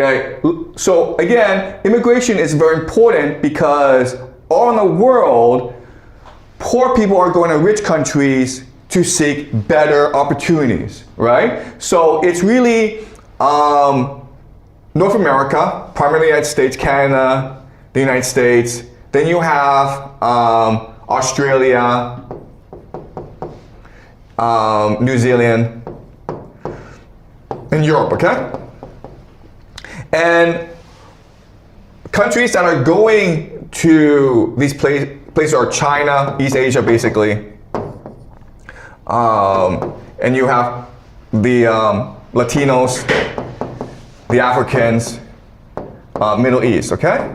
Okay, so again, immigration is very important because all in the world, poor people are going to rich countries to seek better opportunities, right? So it's really North America, primarily the United States, Canada, the United States. Then you have Australia, New Zealand, and Europe, okay? And countries that are going to these places are China, East Asia, basically. And you have the Latinos, the Africans, Middle East, okay?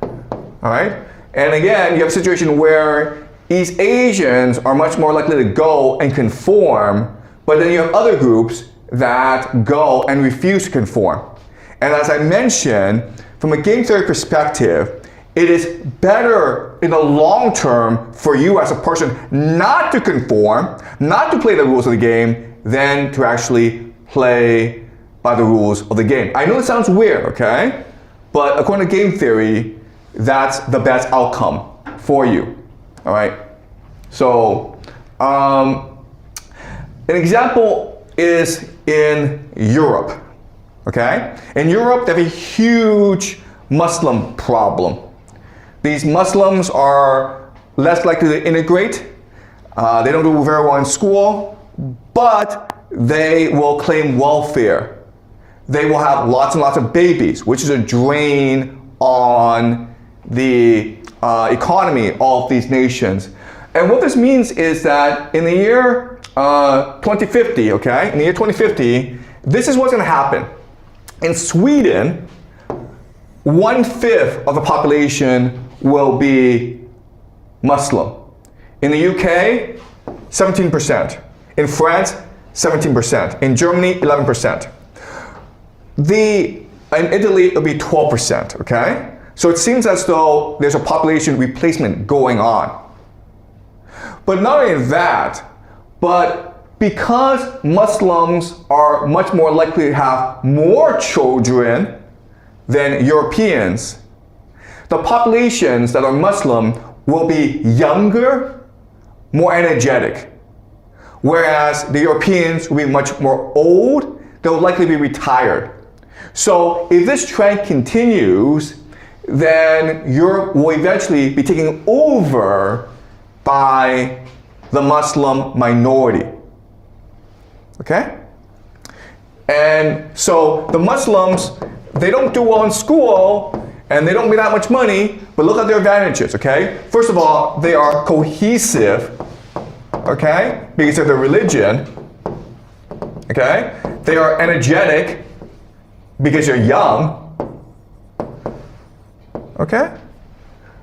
All right? And again, you have a situation where East Asians are much more likely to go and conform, but then you have other groups that go and refuse to conform. And as I mentioned, from a game theory perspective, it is better in the long term for you as a person not to conform, not to play the rules of the game, than to actually play by the rules of the game. I know it sounds weird, okay? But according to game theory, that's the best outcome for you, all right? So, an example is in Europe, okay? In Europe, they have a huge Muslim problem. These Muslims are less likely to integrate. They don't do very well in school, but they will claim welfare. They will have lots and lots of babies, which is a drain on the economy of these nations. And what this means is that in the year 2050, okay, in the year 2050, this is what's going to happen. In Sweden, 1/5 of the population will be Muslim. In the UK, 17%. In France, 17%. In Germany, 11%. In Italy, it'll be 12%, okay? So it seems as though there's a population replacement going on. But not only that, but because Muslims are much more likely to have more children than Europeans, the populations that are Muslim will be younger, more energetic. Whereas the Europeans will be much more old, they'll likely be retired. So if this trend continues, then Europe will eventually be taken over by the Muslim minority. Okay? And so the Muslims, they don't do well in school, and they don't make that much money, but look at their advantages, okay? First of all, they are cohesive, okay? Because of their religion, okay? They are energetic because you're young, okay?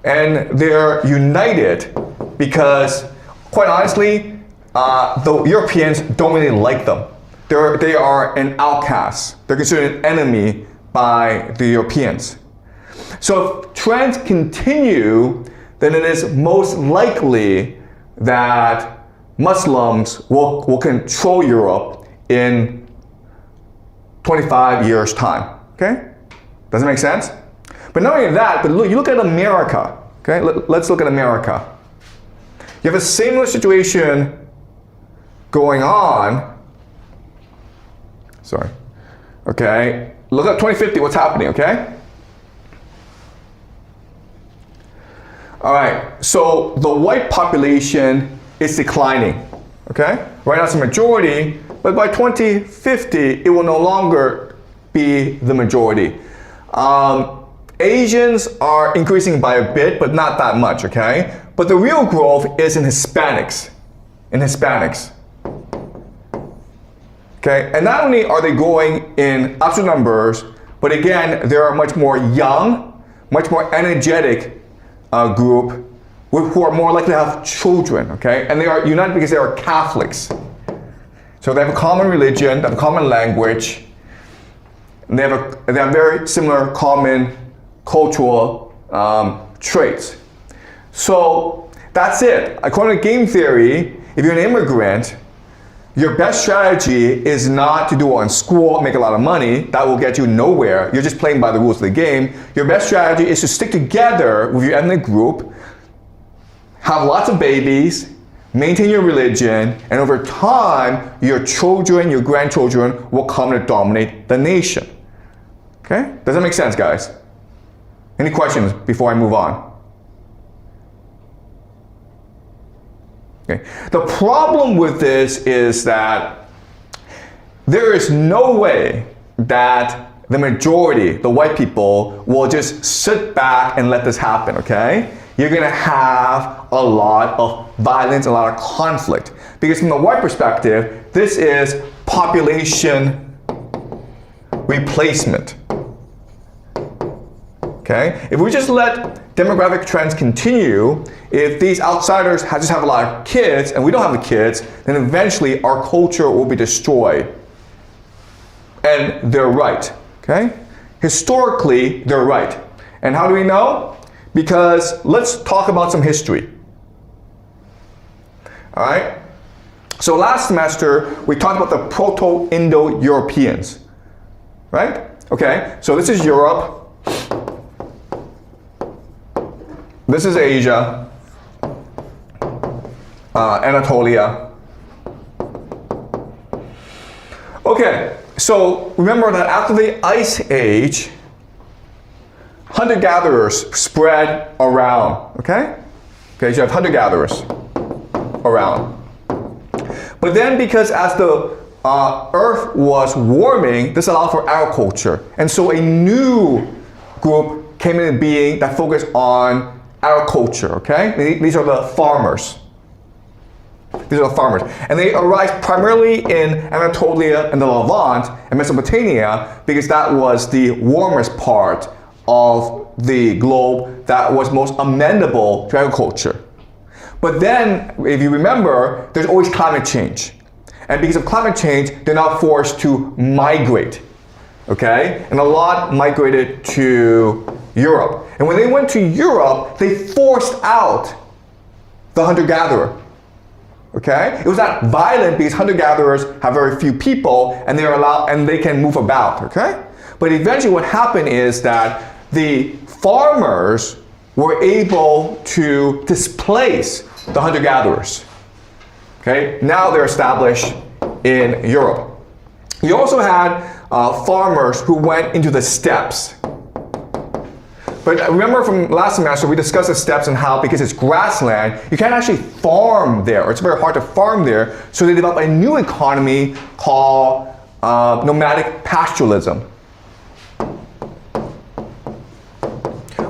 And they're united because, quite honestly, the Europeans don't really like them. They are an outcast. They're considered an enemy by the Europeans. So if trends continue, then it is most likely that Muslims will control Europe in 25 years' time, okay? Does it make sense? But not only that, but look, you look at America, okay? Let's look at America. You have a similar situation going on. Sorry. Okay, look at 2050, what's happening, okay? All right, so the white population is declining, okay? Right now it's a majority, but by 2050, it will no longer be the majority. Asians are increasing by a bit, but not that much, okay? But the real growth is in Hispanics, Okay, and not only are they growing in absolute numbers, but again, they are much more young, much more energetic group who are more likely to have children, okay? And they are united because they are Catholics. So they have a common religion, they have a common language, and they have very similar common cultural traits. So that's it. According to game theory, if you're an immigrant, your best strategy is not to do it in school, make a lot of money. That will get you nowhere. You're just playing by the rules of the game. Your best strategy is to stick together with your ethnic group, have lots of babies, maintain your religion, and over time, your children, your grandchildren will come to dominate the nation. Okay? Does that make sense, guys? Any questions before I move on? Okay. The problem with this is that there is no way that the majority, the white people, will just sit back and let this happen, okay? You're gonna have a lot of violence, a lot of conflict. Because from the white perspective, this is population replacement. Okay? If we just let demographic trends continue, if these outsiders just have a lot of kids and we don't have the kids, then eventually our culture will be destroyed. And they're right. Okay? Historically, they're right. And how do we know? Because let's talk about some history. All right? So last semester, we talked about the Proto-Indo-Europeans. Right? Okay? So this is Europe. This is Asia, Anatolia. Okay, so remember that after the Ice Age, hunter-gatherers spread around, okay? Okay, so you have hunter-gatherers around. But then because as the earth was warming, this allowed for agriculture. And so a new group came into being that focused on agriculture, okay? These are the farmers. These are the farmers. And they arise primarily in Anatolia and the Levant and Mesopotamia because that was the warmest part of the globe that was most amenable to agriculture. But then, if you remember, there's always climate change. And because of climate change, they're now forced to migrate, okay? And a lot migrated to Europe. And when they went to Europe, they forced out the hunter-gatherer. Okay? It was not violent because hunter-gatherers have very few people and they're allowed and they can move about, okay? But eventually what happened is that the farmers were able to displace the hunter-gatherers. Okay? Now they're established in Europe. You also had farmers who went into the steppes. But remember from last semester, we discussed the steppes and how, because it's grassland, you can't actually farm there, or it's very hard to farm there. So they developed a new economy called nomadic pastoralism.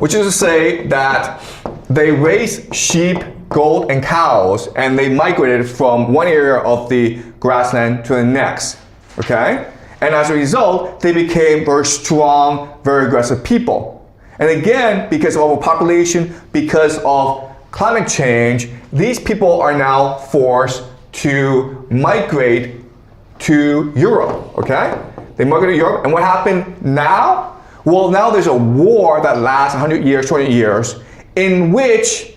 Which is to say that they raised sheep, goat, and cows, and they migrated from one area of the grassland to the next. Okay? And as a result, they became very strong, very aggressive people. And again, because of overpopulation, because of climate change, these people are now forced to migrate to Europe, okay? They migrate to Europe, and what happened now? Well, now there's a war that lasts 100 years, 20 years, in which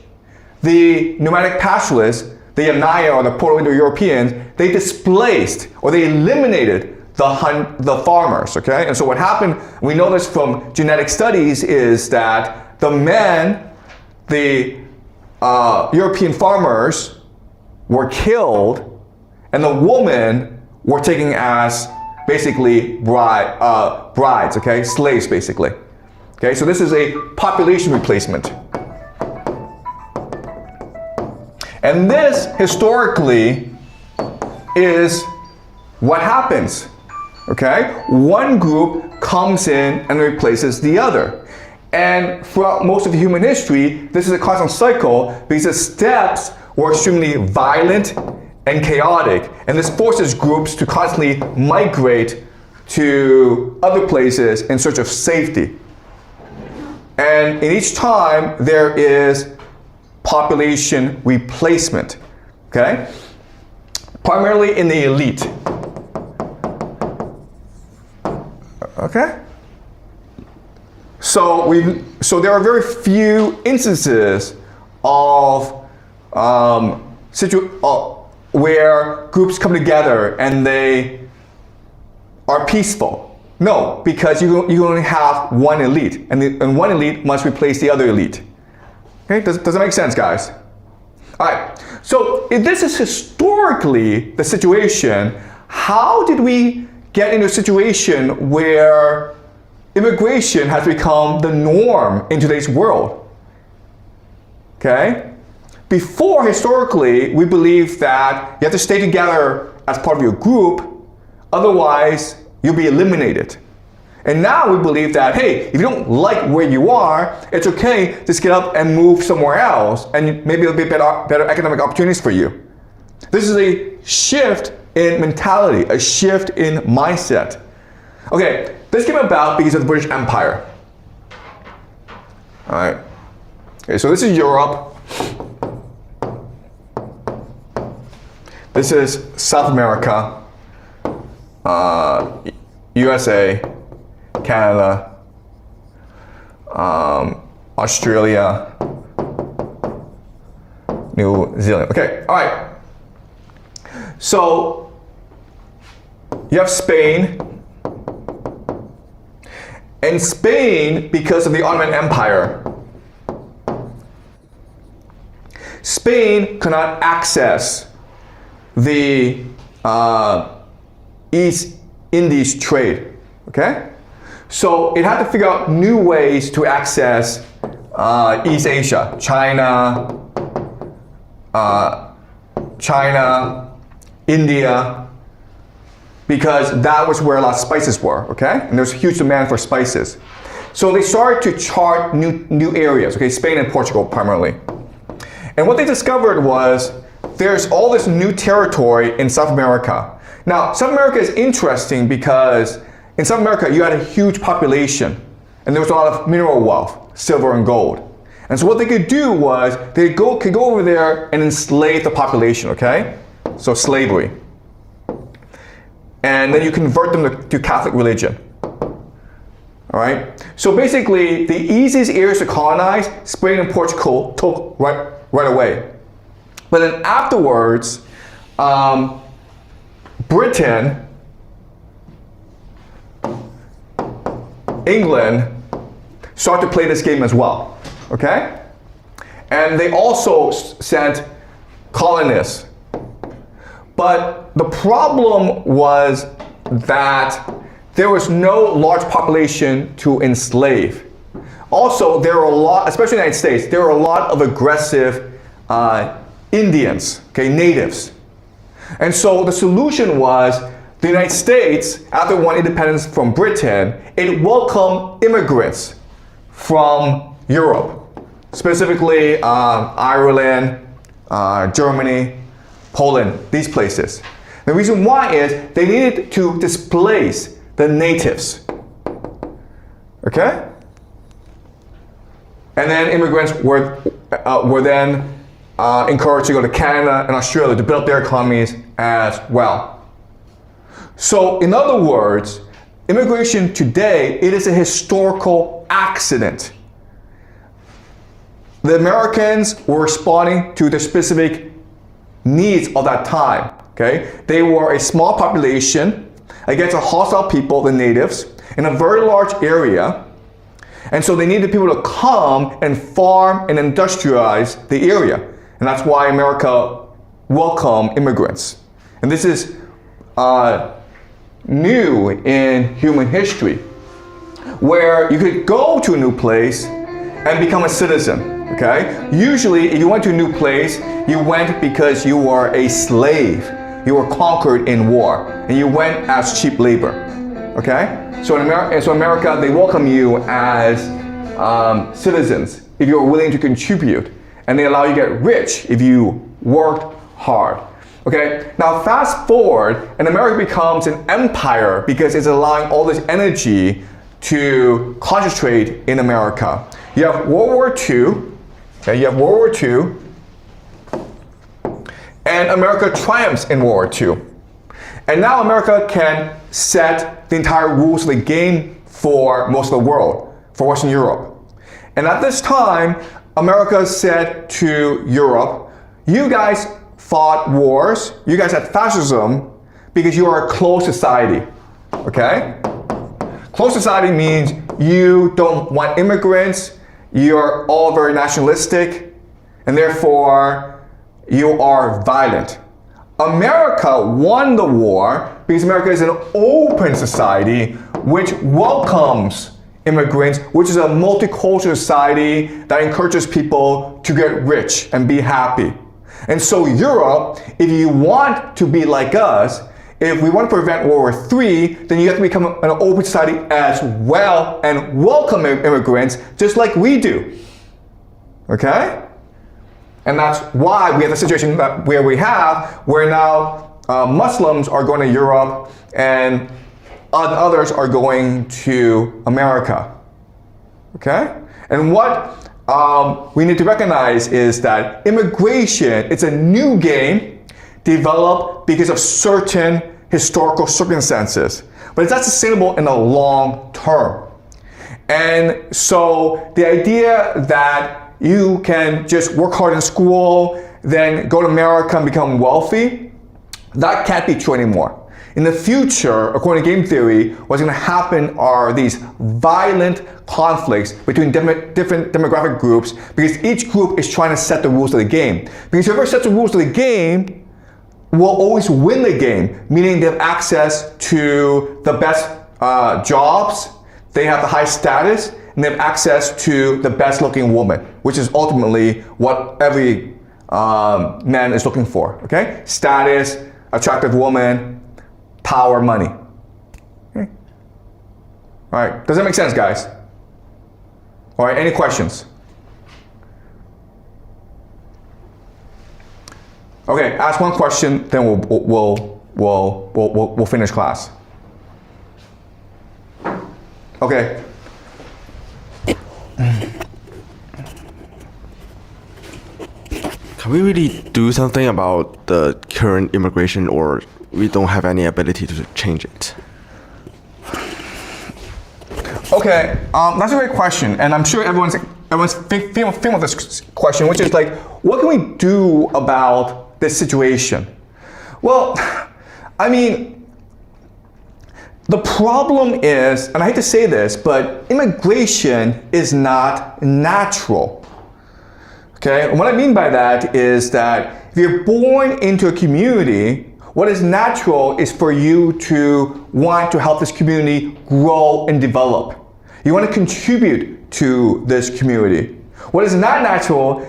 the nomadic pastoralists, the Yamnaya or the Proto-Indo-Europeans, they displaced or they eliminated the farmers, okay? And so what happened, we know this from genetic studies, is that the men, the European farmers, were killed, and the women were taken as basically brides, okay? Slaves, basically. Okay, so this is a population replacement. And this, historically, is what happens. Okay? One group comes in and replaces the other. And throughout most of human history, this is a constant cycle because the steppes were extremely violent and chaotic. And this forces groups to constantly migrate to other places in search of safety. And in each time, there is population replacement. Okay? Primarily in the elite. Okay? So there are very where groups come together and they are peaceful. No, because you only have one elite, and one elite must replace the other elite. Okay, does that make sense, guys? All right, so if this is historically the situation, how did we get into a situation where immigration has become the norm in today's world? Okay? Before, historically, we believed that you have to stay together as part of your group, otherwise you'll be eliminated. And now we believe that, hey, if you don't like where you are, it's okay, just get up and move somewhere else, and maybe there'll be better economic opportunities for you. This is a shift in mentality, a shift in mindset. Okay, this came about because of the British Empire. All right. Okay, so this is Europe. This is South America, USA, Canada, Australia, New Zealand. Okay, all right. So you have Spain. And Spain, because of the Ottoman Empire, Spain could not access the East Indies trade, okay? So it had to figure out new ways to access East Asia, China, India, because that was where a lot of spices were, okay? And there's huge demand for spices. So they started to chart new areas, okay? Spain and Portugal primarily. And what they discovered was there's all this new territory in South America. Now, South America is interesting because in South America, you had a huge population and there was a lot of mineral wealth, silver and gold. And so what they could do was they could go over there and enslave the population, okay? So slavery. And then you convert them to Catholic religion. All right? So basically, the easiest areas to colonize, Spain and Portugal took right away. But then afterwards, Britain, England started to play this game as well, okay? And they also sent colonists. But the problem was that there was no large population to enslave. Also, there were a lot, especially in the United States, there were a lot of aggressive Indians, okay, natives. And so the solution was the United States, after it won independence from Britain, it welcomed immigrants from Europe, specifically Ireland, Germany, Poland, these places. The reason why is they needed to displace the natives, okay? And then immigrants were then encouraged to go to Canada and Australia to build their economies as well. So in other words, immigration today, it is a historical accident. The Americans were responding to the specific needs of that time, okay? They were a small population against a hostile people, the natives, in a very large area. And so they needed people to come and farm and industrialize the area. And that's why America welcomed immigrants. And this is new in human history, where you could go to a new place and become a citizen, okay? Usually, if you went to a new place, you went because you were a slave. You were conquered in war, and you went as cheap labor, okay? So in America, they welcome you as citizens if you're willing to contribute, and they allow you to get rich if you worked hard. Okay, now fast forward, and America becomes an empire because it's allowing all this energy to concentrate in America. You have World War II, okay, you have World War II, and America triumphs in World War II. And now America can set the entire rules of the game for most of the world, for Western Europe. And at this time, America said to Europe, you guys fought wars, you guys had fascism because you are a closed society, okay? Closed society means you don't want immigrants, you're all very nationalistic, and therefore you are violent. America won the war because America is an open society which welcomes immigrants, which is a multicultural society that encourages people to get rich and be happy. And so Europe, if you want to be like us, if we want to prevent World War III, then you have to become an open society as well and welcome immigrants just like we do. Okay? And that's why we have the situation where now Muslims are going to Europe and others are going to America. Okay? And what we need to recognize is that immigration, it's a new game developed because of certain historical circumstances, but it's not sustainable in the long term. And so the idea that you can just work hard in school, then go to America and become wealthy, that can't be true anymore. In the future, according to game theory, what's going to happen are these violent conflicts between different demographic groups because each group is trying to set the rules of the game. Because whoever sets the rules of the game will always win the game, meaning they have access to the best jobs, they have the high status, and they have access to the best looking woman, which is ultimately what every man is looking for, okay? Status, attractive woman, power, money. Okay? All right, does that make sense, guys? All right, any questions? Okay, ask one question, then we'll finish class. Okay. Can we really do something about the current immigration, or we don't have any ability to change it? Okay, that's a great question, and I'm sure everyone's thinking of this question, which is like, what can we do about this situation? Well, I mean, the problem is, and I hate to say this, but immigration is not natural. Okay, and what I mean by that is that if you're born into a community, what is natural is for you to want to help this community grow and develop. You want to contribute to this community. What is not natural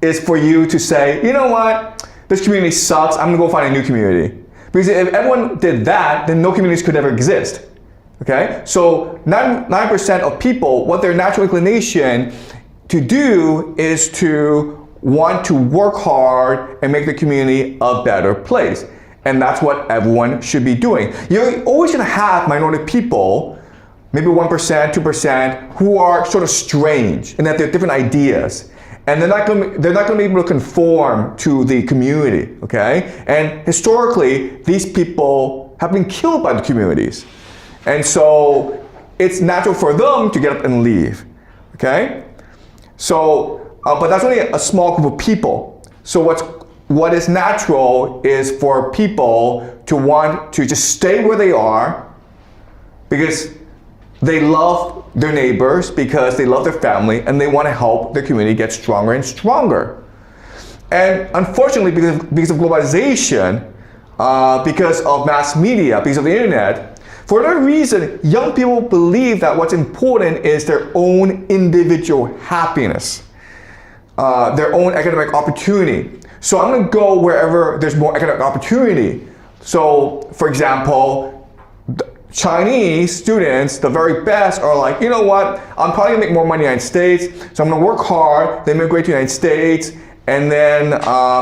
is for you to say, you know what, this community sucks, I'm gonna go find a new community. Because if everyone did that, then no communities could ever exist. Okay? So 99% of people, what their natural inclination to do is to want to work hard and make the community a better place. And that's what everyone should be doing. You're always gonna have minority people, maybe 1%, 2%, who are sort of strange in that they have different ideas. And they're not going to be able to conform to the community, okay? And historically, these people have been killed by the communities. And so it's natural for them to get up and leave, okay? So, but that's only a small group of people. So what is natural is for people to want to just stay where they are because they love their neighbors, because they love their family, and they want to help their community get stronger and stronger. And unfortunately, because of globalization, because of mass media, because of the internet, for whatever reason, young people believe that what's important is their own individual happiness, their own economic opportunity. So I'm going to go wherever there's more economic opportunity. So, for example, Chinese students, the very best, are like, you know what, I'm probably gonna make more money in the United States, so I'm gonna work hard, then immigrate to the United States, and then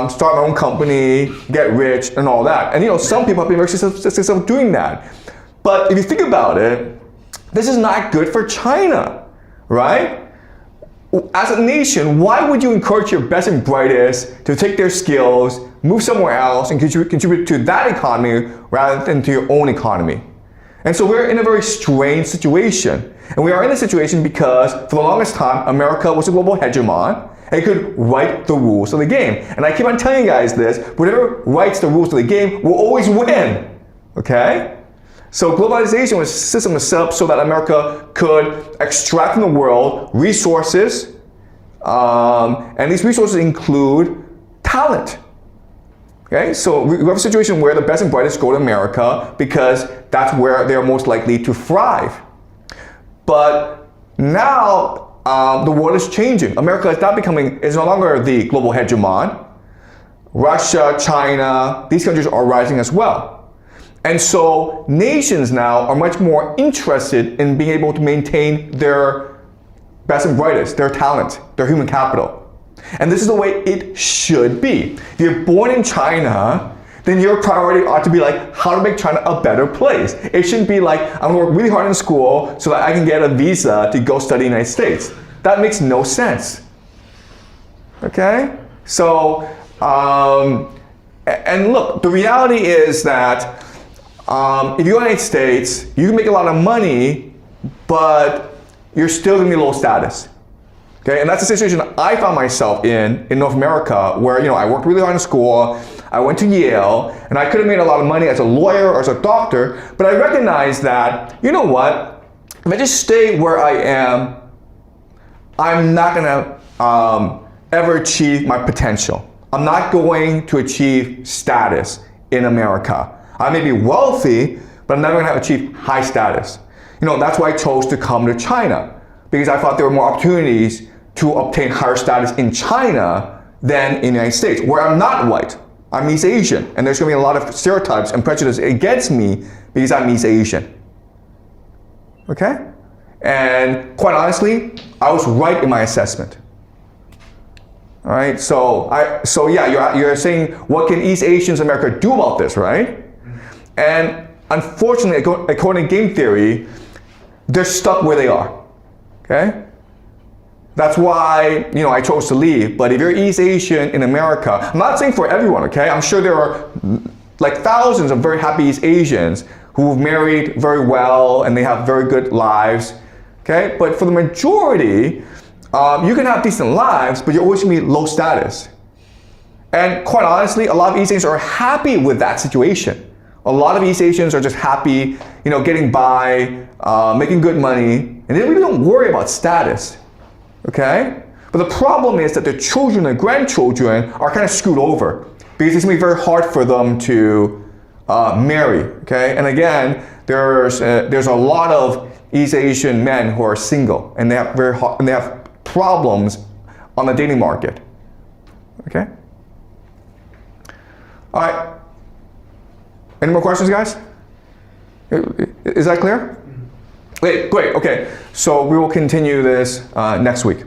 start my own company, get rich, and all that. And you know, some people have been very successful doing that. But if you think about it, this is not good for China, right? As a nation, why would you encourage your best and brightest to take their skills, move somewhere else, and contribute to that economy rather than to your own economy? And so we're in a very strange situation. And we are in this situation because for the longest time, America was a global hegemon. It could write the rules of the game. And I keep on telling you guys this, whoever writes the rules of the game will always win, okay? So globalization was a system was set up so that America could extract from the world resources, and these resources include talent. Okay, so we have a situation where the best and brightest go to America because that's where they're most likely to thrive. But now the world is changing. America is no longer the global hegemon. Russia, China, these countries are rising as well. And so nations now are much more interested in being able to maintain their best and brightest, their talent, their human capital. And this is the way it should be. If you're born in China, then your priority ought to be like how to make China a better place. It shouldn't be like I'm gonna work really hard in school so that I can get a visa to go study in the United States. That makes no sense. Okay? So, and look, the reality is that if you go to the United States, you can make a lot of money, but you're still gonna be low status. Okay, and that's the situation I found myself in North America, where I worked really hard in school, I went to Yale, and I could have made a lot of money as a lawyer or as a doctor, but I recognized that, you know what, if I just stay where I am, I'm not gonna ever achieve my potential. I'm not going to achieve status in America. I may be wealthy, but I'm never gonna achieve high status. That's why I chose to come to China, because I thought there were more opportunities to obtain higher status in China than in the United States, where I'm not white. I'm East Asian, and there's gonna be a lot of stereotypes and prejudice against me because I'm East Asian. Okay? And quite honestly, I was right in my assessment. All right, so yeah, you're saying, what can East Asians in America do about this, right? And unfortunately, according to game theory, they're stuck where they are, okay? That's why, I chose to leave. But if you're East Asian in America, I'm not saying for everyone, okay? I'm sure there are like thousands of very happy East Asians who've married very well and they have very good lives, okay? But for the majority, you can have decent lives, but you're always gonna be low status. And quite honestly, a lot of East Asians are happy with that situation. A lot of East Asians are just happy, getting by, making good money, and they really don't worry about status. Okay? But the problem is that their children and grandchildren are kind of screwed over because it's going to be very hard for them to marry. Okay? And again, there's a lot of East Asian men who are single and they have problems on the dating market. Okay? All right. Any more questions, guys? Is that clear? Great, okay. So we will continue this next week.